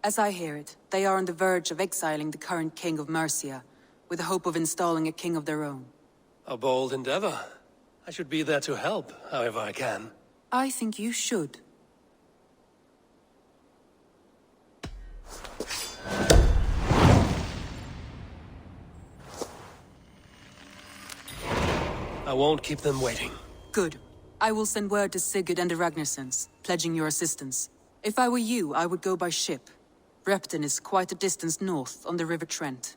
As I hear it, they are on the verge of exiling the current king of Mercia, with the hope of installing a king of their own. A bold endeavor. I should be there to help, however I can. I think you should. I won't keep them waiting. Good. I will send word to Sigurd and the Ragnarsons, pledging your assistance. If I were you, I would go by ship. Repton is quite a distance north, on the River Trent.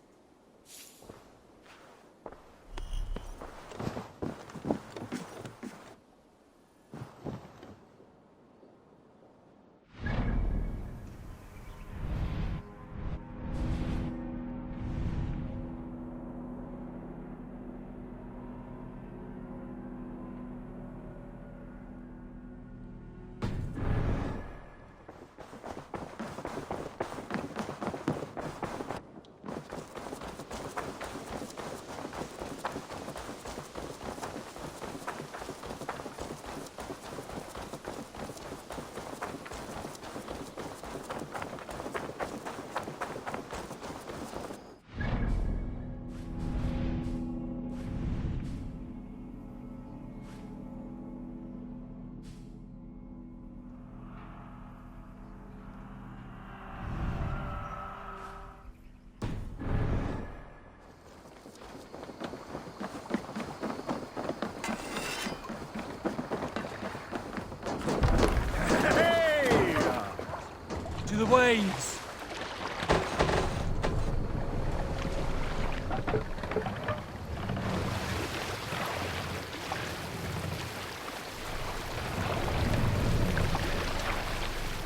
To the waves!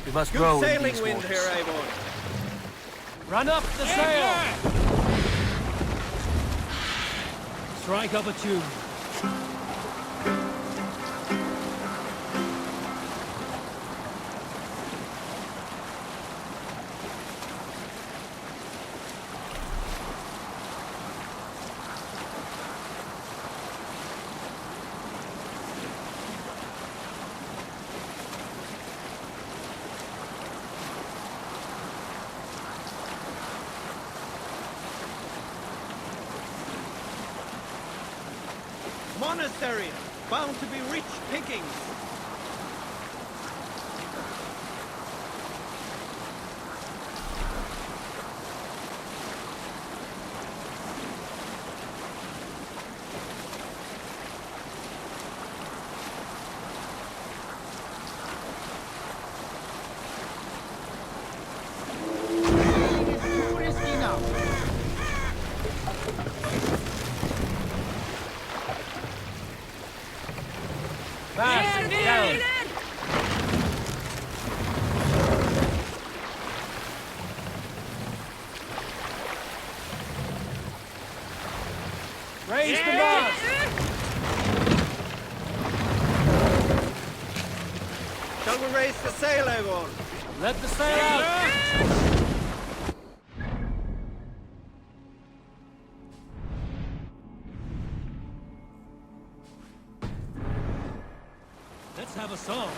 We must Good row in sailing these wind waters. here, Eivor. Run up the sail! Strike up a tune. Monastery, bound to be rich pickings. Fast, down! Raise the mast! Shall we raise the sail, Eivor? Let the sail out! Let's have a song.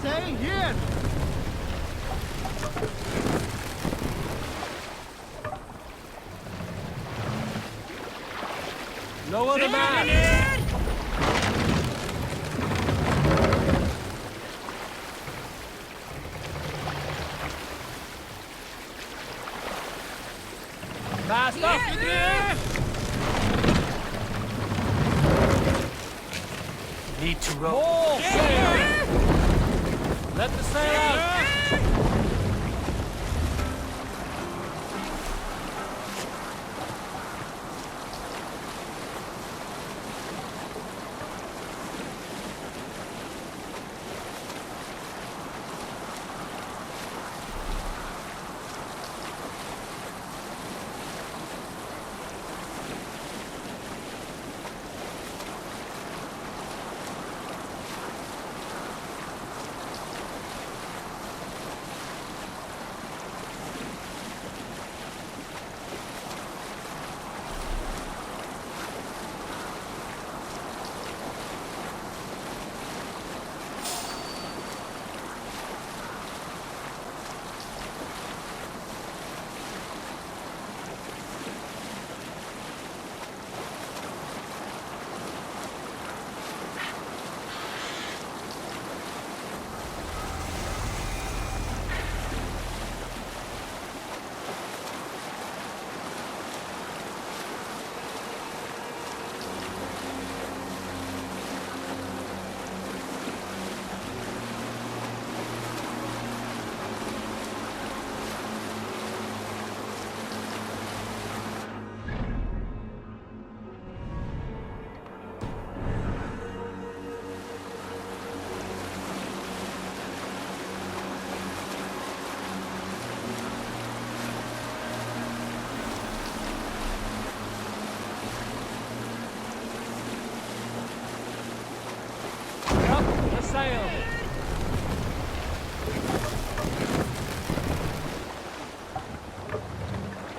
Stay here! Lower the mast! Fast up! Need to row. More sail! Let the sail out!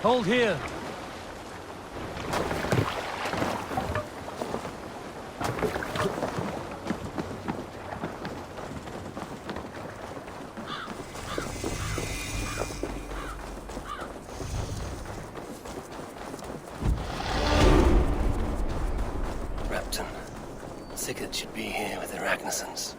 Hold here. Sigurd should be here with the Ragnarsons.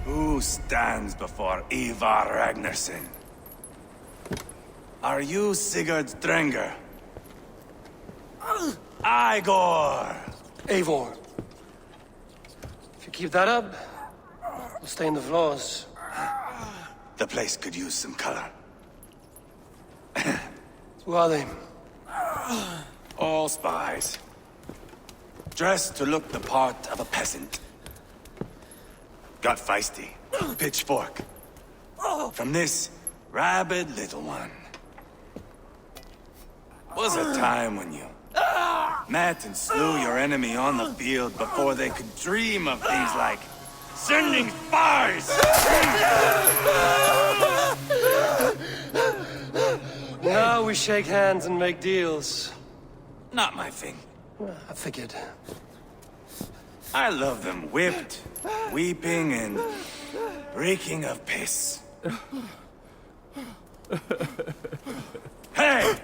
Who stands before Ivar Ragnarsson? Are you Sigurd Drenger? Igor! Eivor! If you keep that up, we'll stain the floors. The place could use some color. Who are they? All spies. Dressed to look the part of a peasant. Got feisty. Pitchfork. From this rabid little one. Was a time when you met and slew your enemy on the field before they could dream of things like sending spies! Now we shake hands and make deals. Not my thing. I figured. I love them whipped, weeping, and reeking of piss. Hey!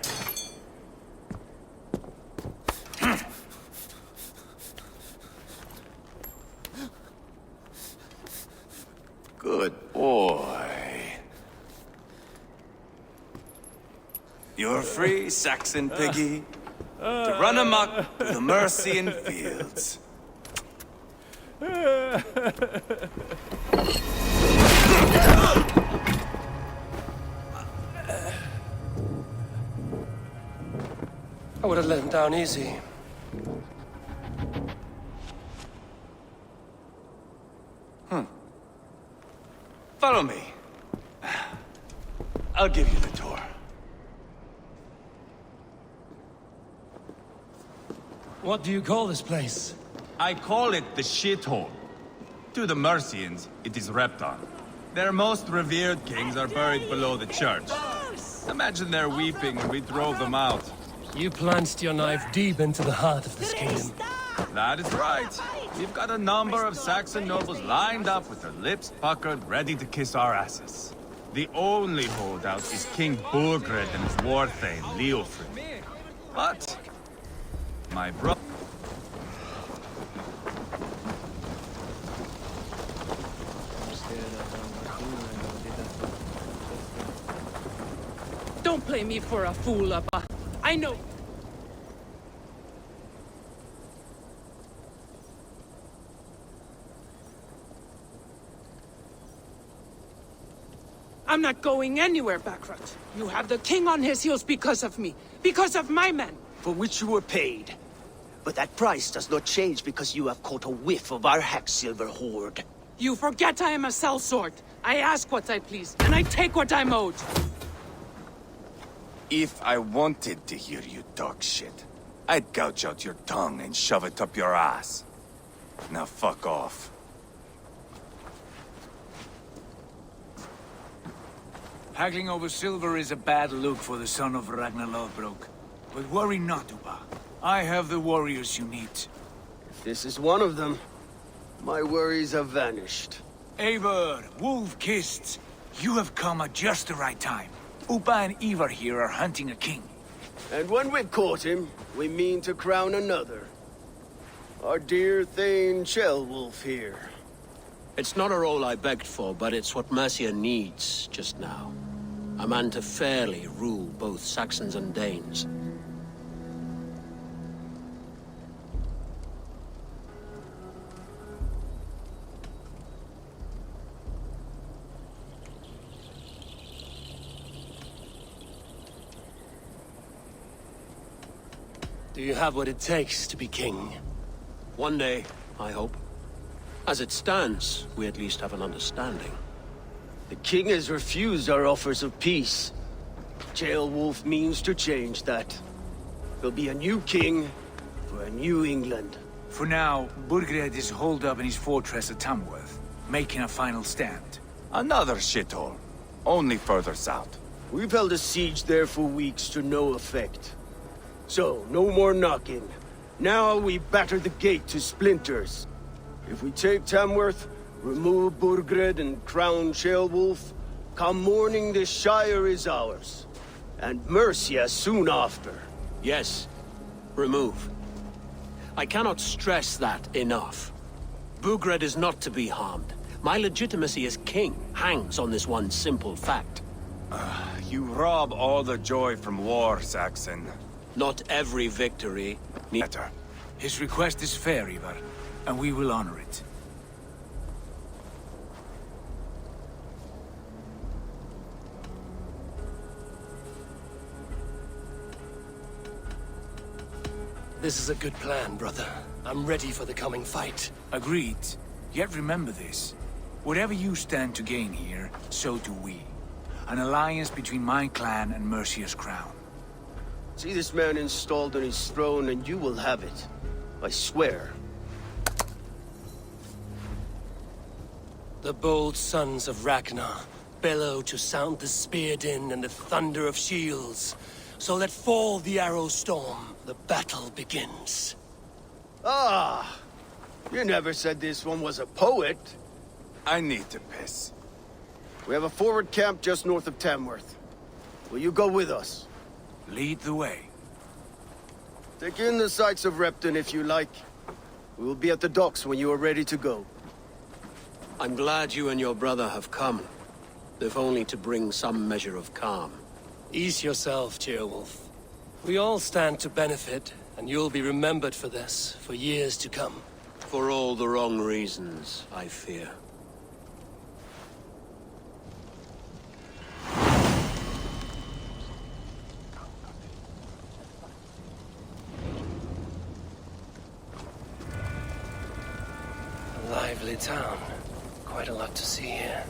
Good boy. You're free, Saxon piggy, to run amok through the Mercian fields. I would have let him down easy. Follow me. I'll give you the tour. What do you call this place? I call it the shithole. To the Mercians, it is Repton. Their most revered kings are buried below the church. Imagine their weeping when we drove them out. You plunged your knife deep into the heart of this kingdom. That is right. We've got a number of Saxon nobles lined up with their lips puckered, ready to kiss our asses. The only holdout is King Burgred and his war thane, Leofrid. But my brother... Don't play me for a fool, Appa. I know. I'm not going anywhere, Backrot. You have the king on his heels because of me. Because of my men. For which you were paid. But that price does not change because you have caught a whiff of our Hacksilver hoard. You forget I am a sellsword. I ask what I please, and I take what I'm owed. If I wanted to hear you talk shit, I'd gouge out your tongue and shove it up your ass. Now fuck off. Haggling over silver is a bad look for the son of Ragnar Lothbrok. But worry not, Upa. I have the warriors you need. If this is one of them, my worries have vanished. Eivor, Wolf-Kissed, you have come at just the right time. Upa and Ivar here are hunting a king. And when we've caught him, we mean to crown another. Our dear Thane Ceolwulf here. It's not a role I begged for, but it's what Mercia needs just now. A man to fairly rule both Saxons and Danes. Do you have what it takes to be king? One day, I hope. As it stands, we at least have an understanding. The king has refused our offers of peace. Ceolwulf means to change that. There'll be a new king for a new England. For now, Burgred is holed up in his fortress at Tamworth, making a final stand. Another shithole. Only further south. We've held a siege there for weeks to no effect. So, no more knocking. Now we batter the gate to splinters. If we take Tamworth, remove Burgred and crown Ceolwulf, come morning the Shire is ours. And Mercia soon after. Yes, remove. I cannot stress that enough. Burgred is not to be harmed. My legitimacy as king hangs on this one simple fact. You rob all the joy from war, Saxon. Not every victory Better. His request is fair, Ivar, and we will honor it. This is a good plan, brother. I'm ready for the coming fight. Agreed. Yet remember this. Whatever you stand to gain here, so do we. An alliance between my clan and Mercia's crown. See this man installed on his throne and you will have it. I swear. The bold sons of Ragnar bellow to sound the spear din and the thunder of shields. So let fall the arrow storm. The battle begins. Ah! You never said this one was a poet. I need to piss. We have a forward camp just north of Tamworth. Will you go with us? Lead the way. Take in the sights of Repton if you like. We will be at the docks when you are ready to go. I'm glad you and your brother have come, if only to bring some measure of calm. Ease yourself, Ceolwulf. We all stand to benefit, and you'll be remembered for this, for years to come. For all the wrong reasons, I fear. A lively town. Quite a lot to see here.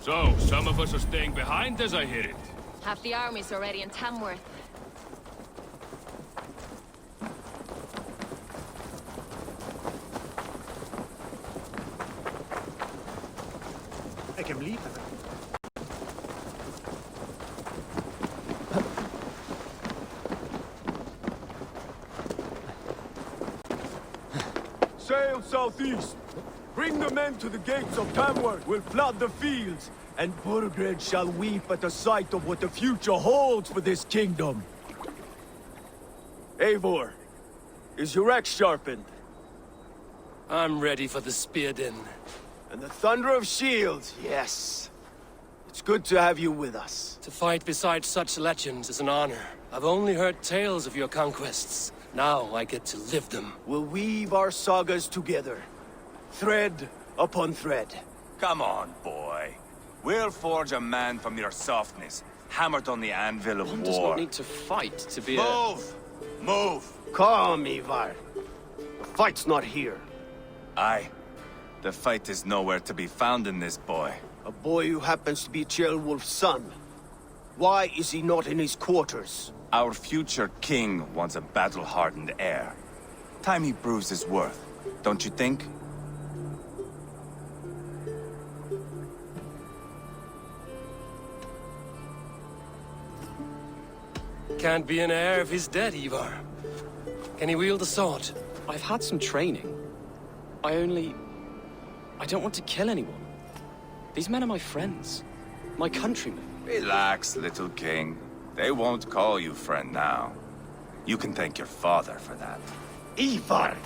So, some of us are staying behind as I hear it. Half the army's already in Tamworth. Ik heb lief. Sail southeast. Bring the men to the gates of Tamworth. We'll flood the fields, and Burgred shall weep at the sight of what the future holds for this kingdom. Eivor, is your axe sharpened? I'm ready for the spear din. And the thunder of shields, yes. It's good to have you with us. To fight beside such legends is an honor. I've only heard tales of your conquests. Now I get to live them. We'll weave our sagas together, thread upon thread. Come on, boy. We'll forge a man from your softness, hammered on the anvil of One war. does not need to fight to be Move! Move! Calm, Ivar. The fight's not here. Aye. The fight is nowhere to be found in this boy. A boy who happens to be Ceolwulf's son. Why is he not in his quarters? Our future king wants a battle-hardened heir. Time he proves his worth, don't you think? Can't be an heir if he's dead, Ivar. Can he wield a sword? I've had some training. I don't want to kill anyone. These men are my friends. My countrymen. Relax, little king. They won't call you friend now. You can thank your father for that. Ivar!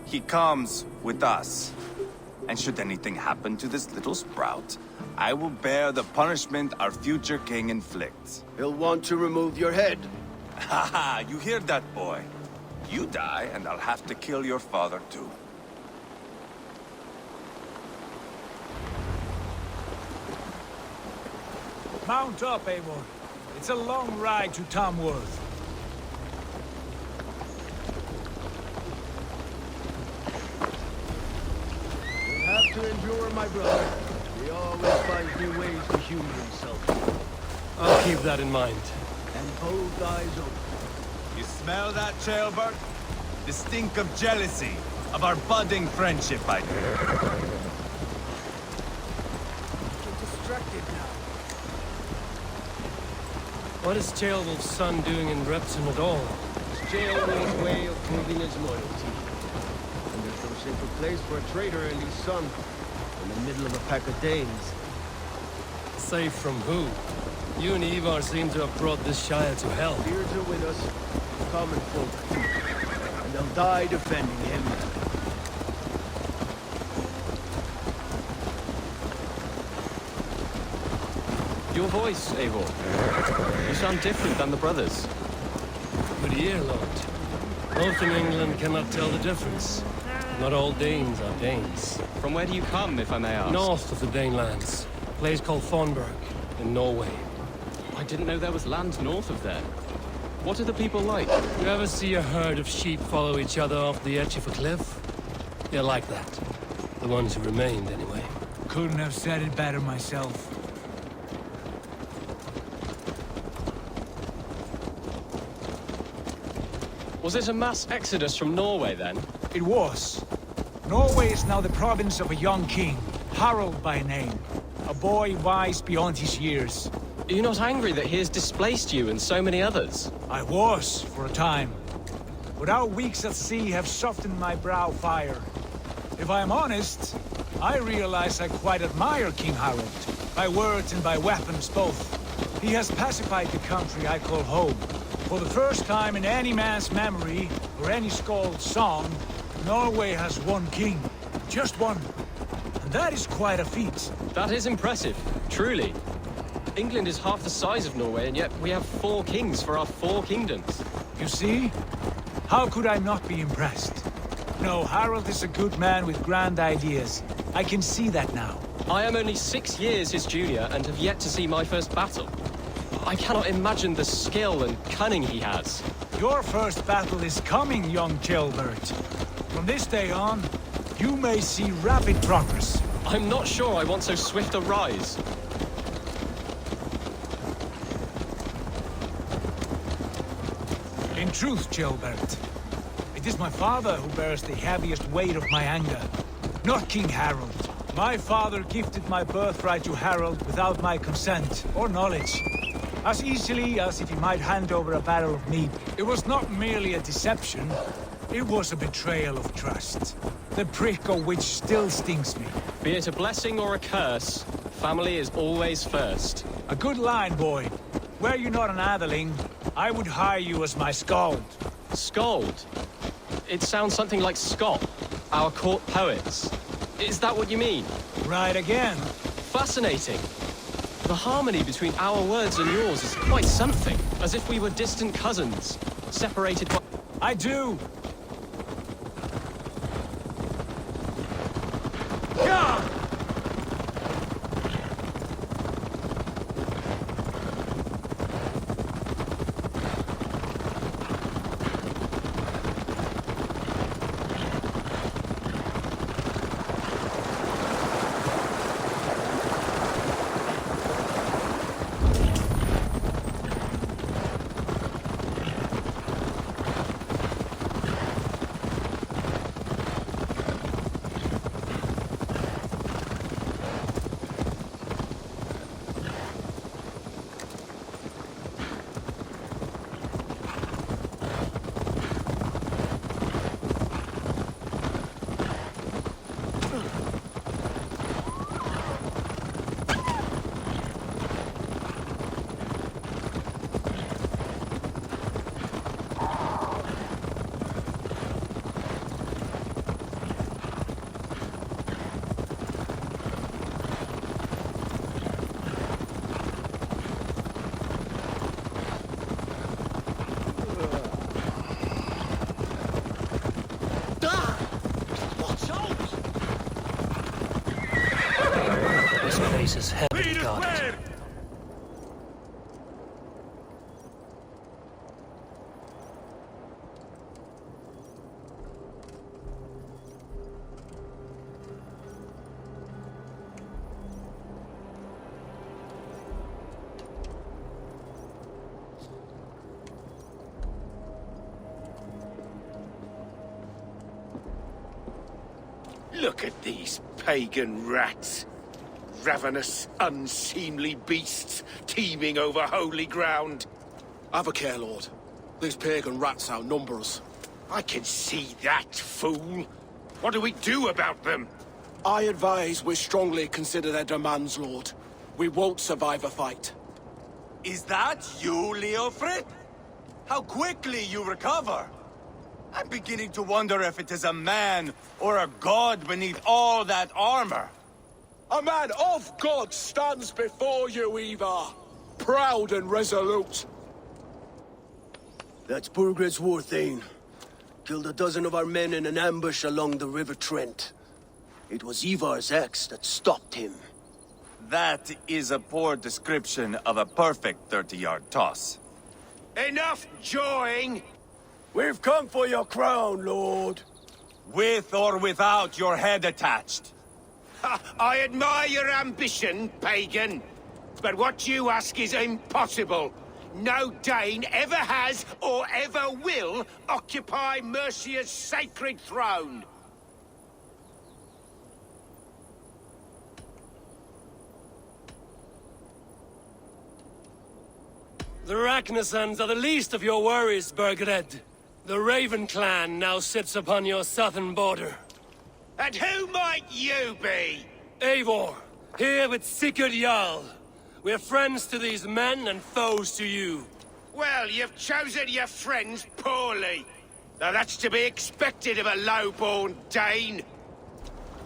He comes with us. And should anything happen to this little sprout, I will bear the punishment our future king inflicts. He'll want to remove your head. Haha, you hear that, boy? You die, and I'll have to kill your father, too. Mount up, Eivor. It's a long ride to Tamworth. You'll have to endure, my brother. He always finds new ways to humor himself. I'll keep that in mind. And both eyes open. You smell that, Ceolbert? The stink of jealousy, of our budding friendship, I do. Get distracted now. What is Ceolwulf's son doing in Repton at all? It's Ceolwulf's way of proving his loyalty. And there's no safer place for a traitor and his son in the middle of a pack of Danes. Safe from who? You and Ivar seem to have brought this Shire to hell. Beards are with us, common folk. And they'll die defending him. Your voice, Eivor. You sound different than the brothers. Good ear, Lord. Most in England cannot tell the difference. Not all Danes are Danes. From where do you come, if I may ask? North of the Danelands. A place called Thornburg, in Norway. I didn't know there was land north of there. What are the people like? You ever see a herd of sheep follow each other off the edge of a cliff? They're like that. The ones who remained, anyway. Couldn't have said it better myself. Was it a mass exodus from Norway, then? It was. Norway is now the province of a young king, Harald by name. A boy wise beyond his years. Are you not angry that he has displaced you and so many others? I was, for a time. But our weeks at sea have softened my brow fire. If I am honest, I realize I quite admire King Harald. By words and by weapons both. He has pacified the country I call home. For the first time in any man's memory, or any skald's song, Norway has one king. Just one. And that is quite a feat. That is impressive, truly. England is half the size of Norway, and yet we have 4 kings for our 4 kingdoms. You see? How could I not be impressed? No, Harald is a good man with grand ideas. I can see that now. I am only 6 years his junior and have yet to see my first battle. I cannot imagine the skill and cunning he has. Your first battle is coming, young Ceolbert. From this day on, you may see rapid progress. I'm not sure I want so swift a rise. In truth, Ceolbert, it is my father who bears the heaviest weight of my anger, not King Harald. My father gifted my birthright to Harald without my consent or knowledge. As easily as if he might hand over a barrel of mead. It was not merely a deception. It was a betrayal of trust. The prick of which still stings me. Be it a blessing or a curse, family is always first. A good line, boy. Were you not an atheling, I would hire you as my skald. Skald? It sounds something like Scott, our court poets. Is that what you mean? Right again. Fascinating. The harmony between our words and yours is quite something. As if we were distant cousins, separated by... I do. This place is heavily guarded. Look at these pagan rats. Ravenous, unseemly beasts teeming over holy ground. Have a care, Lord. These pagan rats outnumber us. I can see that, fool. What do we do about them? I advise we strongly consider their demands, Lord. We won't survive a fight. Is that you, Leofrid? How quickly you recover! I'm beginning to wonder if it is a man or a god beneath all that armor. A man of God stands before you, Ivar. Proud and resolute. That's Burgred's Warthane. Killed a dozen of our men in an ambush along the River Trent. It was Ivar's axe that stopped him. That is a poor description of a perfect 30-yard toss. Enough jawing! We've come for your crown, Lord. With or without your head attached. I admire your ambition, pagan. But what you ask is impossible. No Dane ever has or ever will occupy Mercia's sacred throne. The Ragnarsons are the least of your worries, Burgred. The Raven clan now sits upon your southern border. And who might you be? Eivor, here with Sigurd Jarl. We're friends to these men and foes to you. Well, you've chosen your friends poorly. Now that's to be expected of a low-born Dane.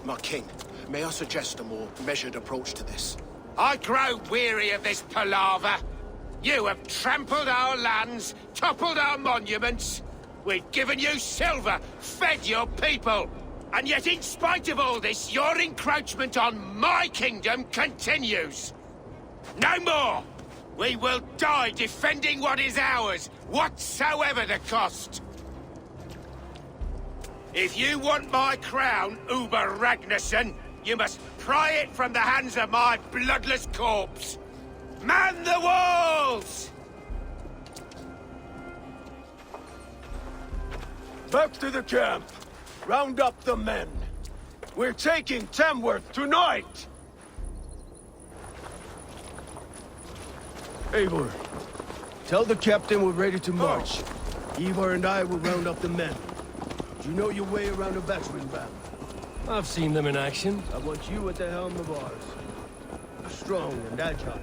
My king, may I suggest a more measured approach to this? I grow weary of this palaver. You have trampled our lands, toppled our monuments. We've given you silver, fed your people. And yet, in spite of all this, your encroachment on my kingdom continues. No more! We will die defending what is ours, whatsoever the cost. If you want my crown, Uber Ragnarsson, you must pry it from the hands of my bloodless corpse. Man the walls! Back to the camp. Round up the men. We're taking Tamworth tonight! Eivor, tell the captain we're ready to march. Ivar and I will round up the men. Do you know your way around a battering ram? I've seen them in action. I want you at the helm of ours. Strong and agile.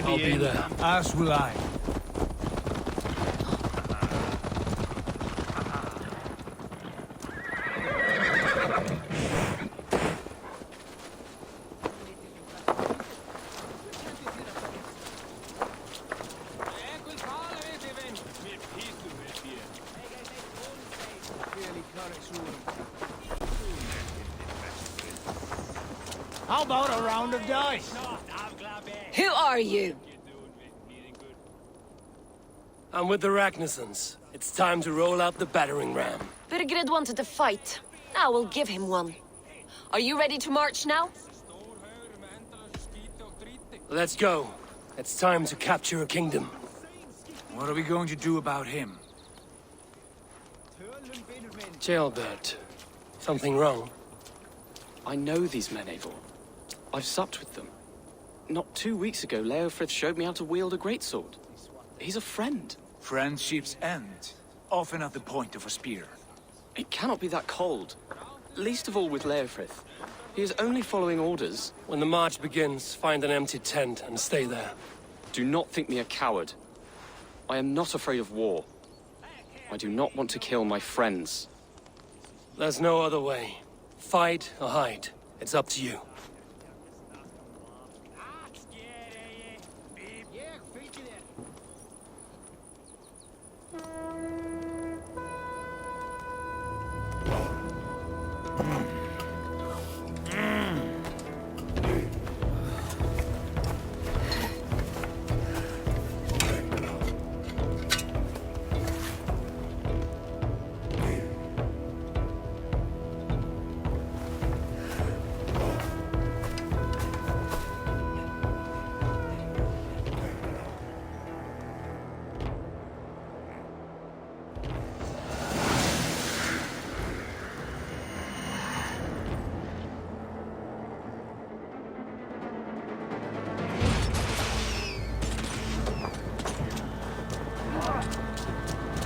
I'll be there. As will I. How about a round of dice? Who are you? I'm with the Ragnarsons. It's time to roll out the battering ram. Burgred wanted to fight. Now we'll give him one. Are you ready to march now? Let's go. It's time to capture a kingdom. What are we going to do about him? Jailbird. Something wrong? I know these men, Eivor. I've supped with them. Not 2 weeks ago, Leofrith showed me how to wield a greatsword. He's a friend. Friendships end, often at the point of a spear. It cannot be that cold. Least of all with Leofrith. He is only following orders. When the march begins, find an empty tent and stay there. Do not think me a coward. I am not afraid of war. I do not want to kill my friends. There's no other way. Fight or hide. It's up to you.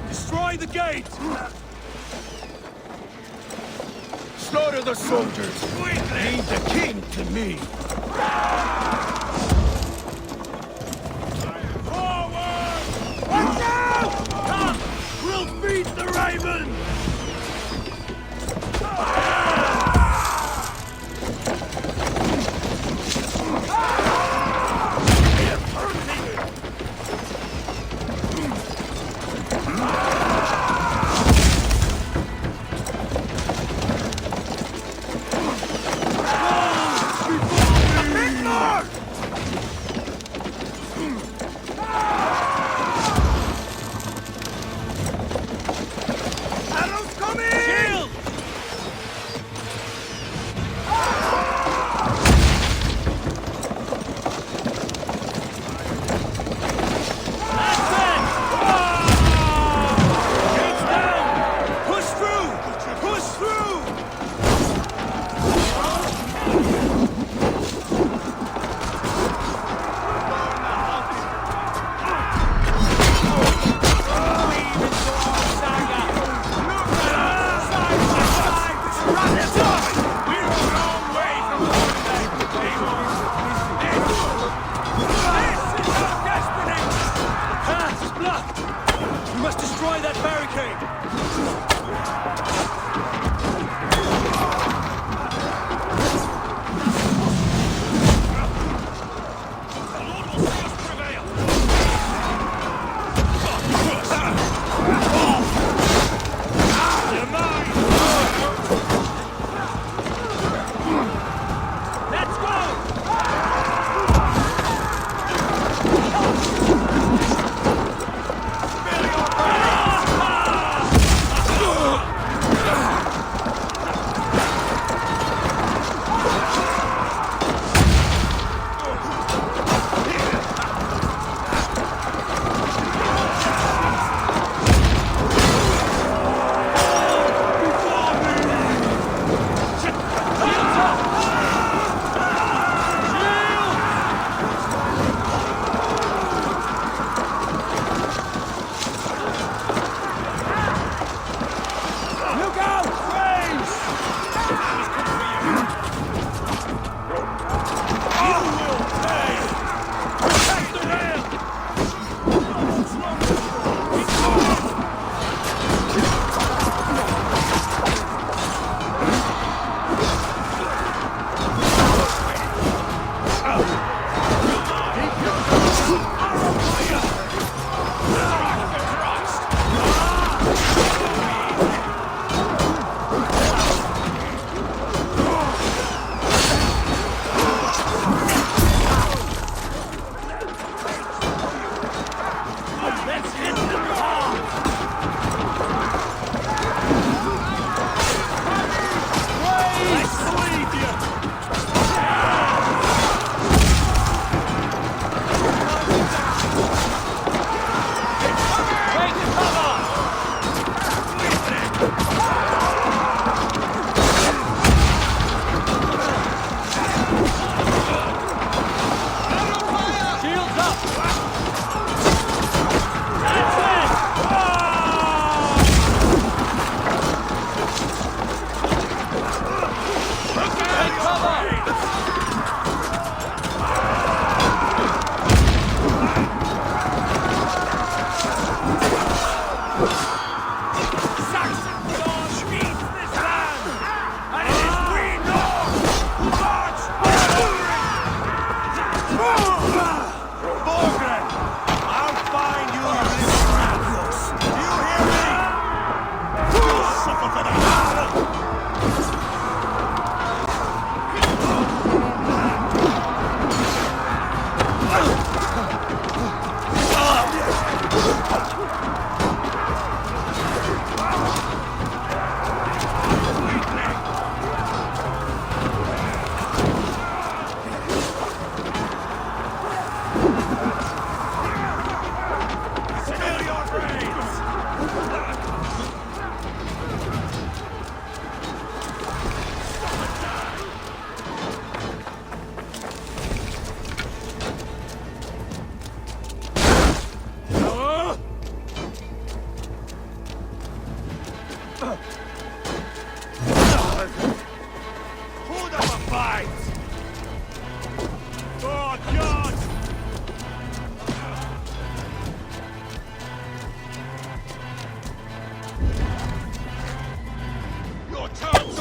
Destroy the gate! Slaughter the soldiers! Lead the king to me! Forward! Watch out! Come! We'll beat the Raven!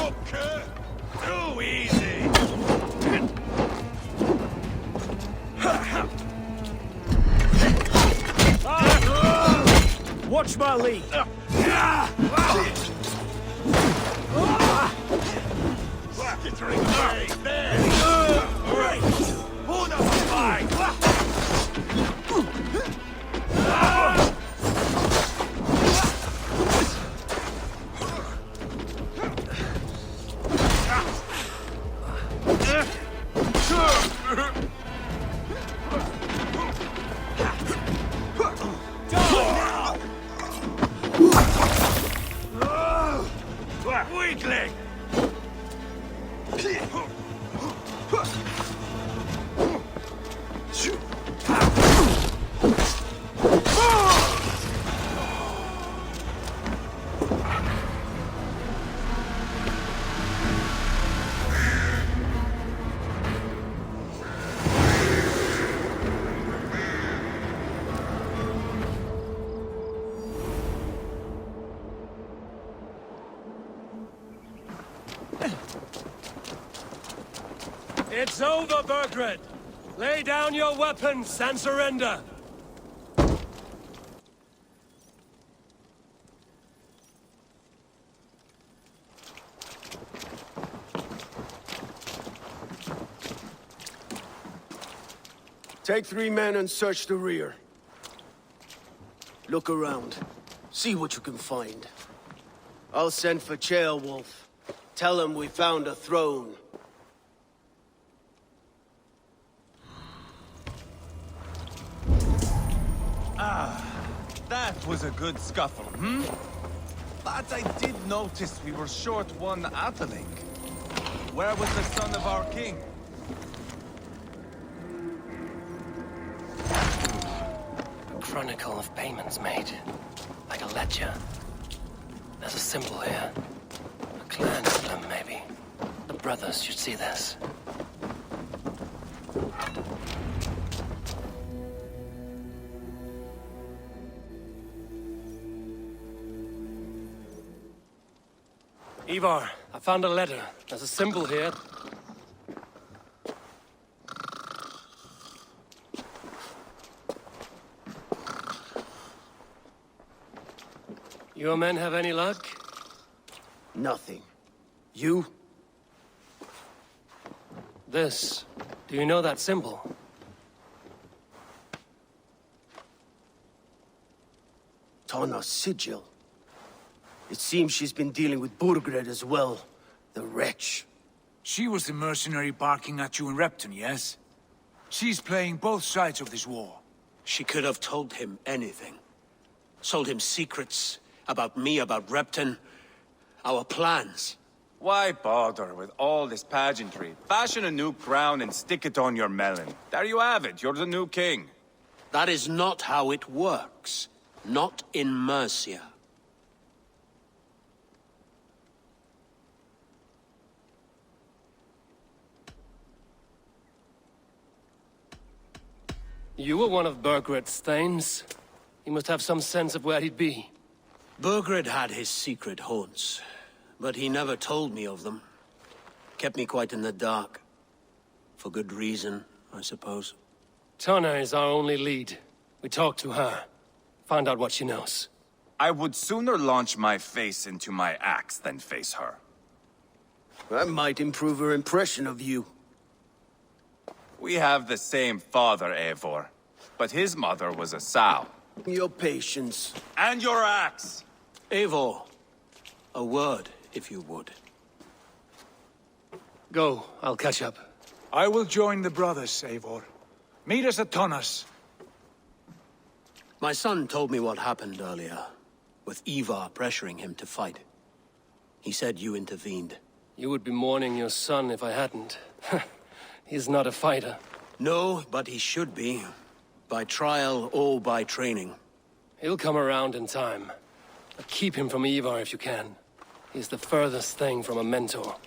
Okay. Too easy. Watch my lead. Skittering away there. Right. Hold up the line. Weakling! It's over, Burgred! Lay down your weapons and surrender! Take 3 men and search the rear. Look around. See what you can find. I'll send for Ceolwulf. Tell him we found a throne. That was a good scuffle, hmm? But I did notice we were short one atheling. Where was the son of our king? A chronicle of payments made. Like a ledger. There's a symbol here. A clan emblem, maybe. The brothers should see this. Ivar, I found a letter. There's a symbol here. Your men have any luck? Nothing. You? This. Do you know that symbol? Tana's sigil. It seems she's been dealing with Burgred as well. The wretch. She was the mercenary barking at you in Repton, yes? She's playing both sides of this war. She could have told him anything. Sold him secrets about me, about Repton, our plans. Why bother with all this pageantry? Fashion a new crown and stick it on your melon. There you have it, you're the new king. That is not how it works. Not in Mercia. You were one of Burgred's thanes. He must have some sense of where he'd be. Burgred had his secret haunts, but he never told me of them. Kept me quite in the dark. For good reason, I suppose. Tana is our only lead. We talk to her. Find out what she knows. I would sooner launch my face into my axe than face her. That might improve her impression of you. We have the same father, Eivor, but his mother was a sow. Your patience. And your axe! Eivor, a word, if you would. Go, I'll catch up. I will join the brothers, Eivor. Meet us at Tonnas. My son told me what happened earlier, with Ivar pressuring him to fight. He said you intervened. You would be mourning your son if I hadn't. He's not a fighter. No, but he should be. By trial or by training. He'll come around in time. But keep him from Ivar if you can. He's the furthest thing from a mentor.